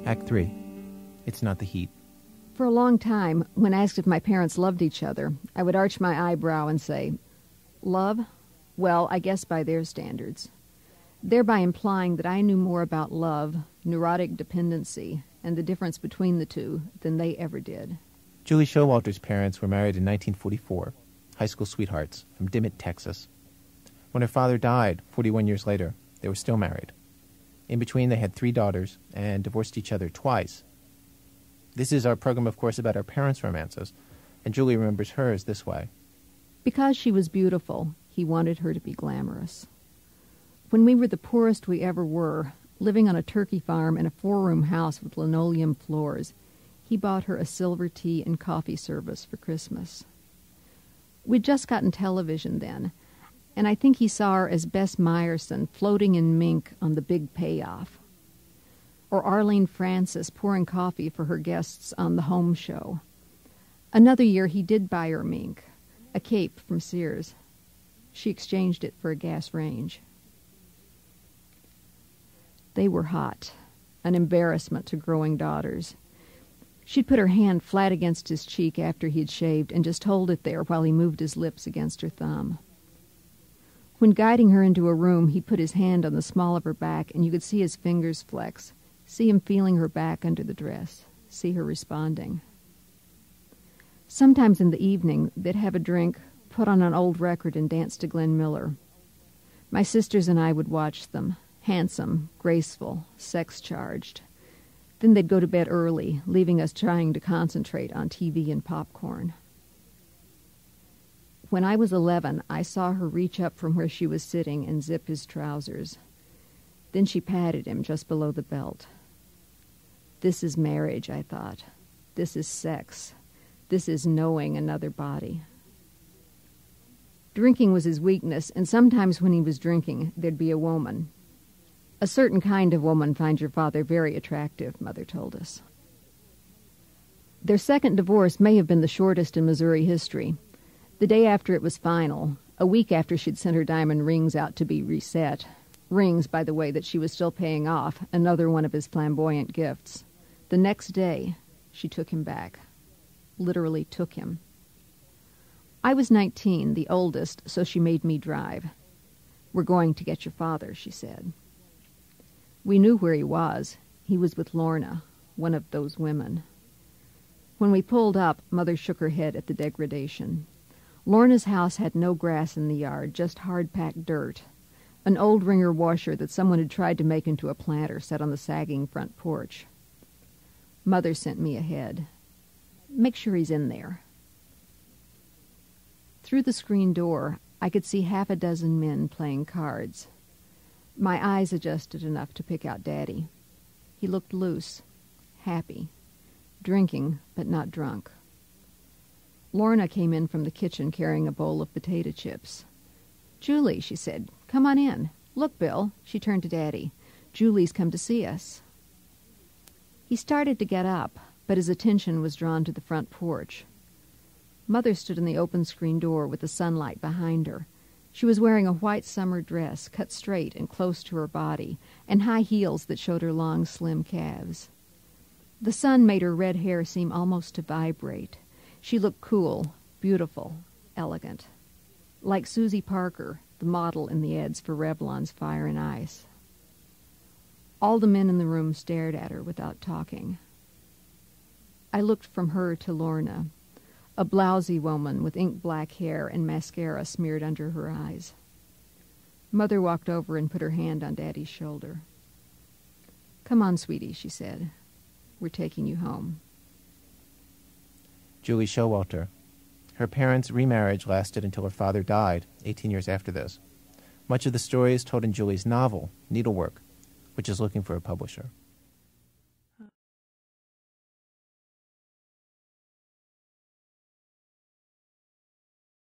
Act 3. It's not the heat. For a long time, when asked if my parents loved each other, I would arch my eyebrow and say, "Love? Well, I guess by their standards," thereby implying that I knew more about love, neurotic dependency, and the difference between the two than they ever did. Julie Showalter's parents were married in 1944, high school sweethearts from Dimmitt, Texas. When her father died 41 years later, they were still married. In between, they had 3 daughters and divorced each other twice. This is our program, of course, about our parents' romances, and Julie remembers hers this way. Because she was beautiful, he wanted her to be glamorous. When we were the poorest we ever were, living on a turkey farm in a 4-room house with linoleum floors, he bought her a silver tea and coffee service for Christmas. We'd just gotten television then, and I think he saw her as Bess Meyerson floating in mink on The Big Payoff, or Arlene Francis pouring coffee for her guests on The Home Show. Another year he did buy her mink, a cape from Sears. She exchanged it for a gas range. They were hot, an embarrassment to growing daughters. She'd put her hand flat against his cheek after he'd shaved and just hold it there while he moved his lips against her thumb. When guiding her into a room, he put his hand on the small of her back, and you could see his fingers flex, see him feeling her back under the dress, see her responding. Sometimes in the evening, they'd have a drink, put on an old record, and dance to Glenn Miller. My sisters and I would watch them, handsome, graceful, sex-charged. Then they'd go to bed early, leaving us trying to concentrate on TV and popcorn. When I was 11, I saw her reach up from where she was sitting and zip his trousers. Then she patted him just below the belt. This is marriage, I thought. This is sex. This is knowing another body. Drinking was his weakness, and sometimes when he was drinking, there'd be a woman. A certain kind of woman finds your father very attractive, Mother told us. Their second divorce may have been the shortest in Missouri history. The day after it was final, a week after she'd sent her diamond rings out to be reset, rings, by the way, that she was still paying off, another one of his flamboyant gifts, the next day, she took him back. Literally took him. I was 19, the oldest, so she made me drive. "We're going to get your father," she said. We knew where he was. He was with Lorna, one of those women. When we pulled up, Mother shook her head at the degradation. Lorna's house had no grass in the yard, just hard-packed dirt. An old wringer washer that someone had tried to make into a planter sat on the sagging front porch. Mother sent me ahead. "Make sure he's in there." Through the screen door, I could see 6 men playing cards. My eyes adjusted enough to pick out Daddy. He looked loose, happy, drinking but not drunk. Lorna came in from the kitchen carrying a bowl of potato chips. "Julie," she said, "come on in. Look, Bill," she turned to Daddy. "Julie's come to see us." He started to get up, but his attention was drawn to the front porch. Mother stood in the open screen door with the sunlight behind her. She was wearing a white summer dress, cut straight and close to her body, and high heels that showed her long, slim calves. The sun made her red hair seem almost to vibrate. She looked cool, beautiful, elegant. Like Susie Parker, the model in the ads for Revlon's Fire and Ice. All the men in the room stared at her without talking. I looked from her to Lorna, a blousy woman with ink-black hair and mascara smeared under her eyes. Mother walked over and put her hand on Daddy's shoulder. "Come on, sweetie," she said. "We're taking you home." Julie Showalter. Her parents' remarriage lasted until her father died 18 years after this. Much of the story is told in Julie's novel, Needlework, which is looking for a publisher.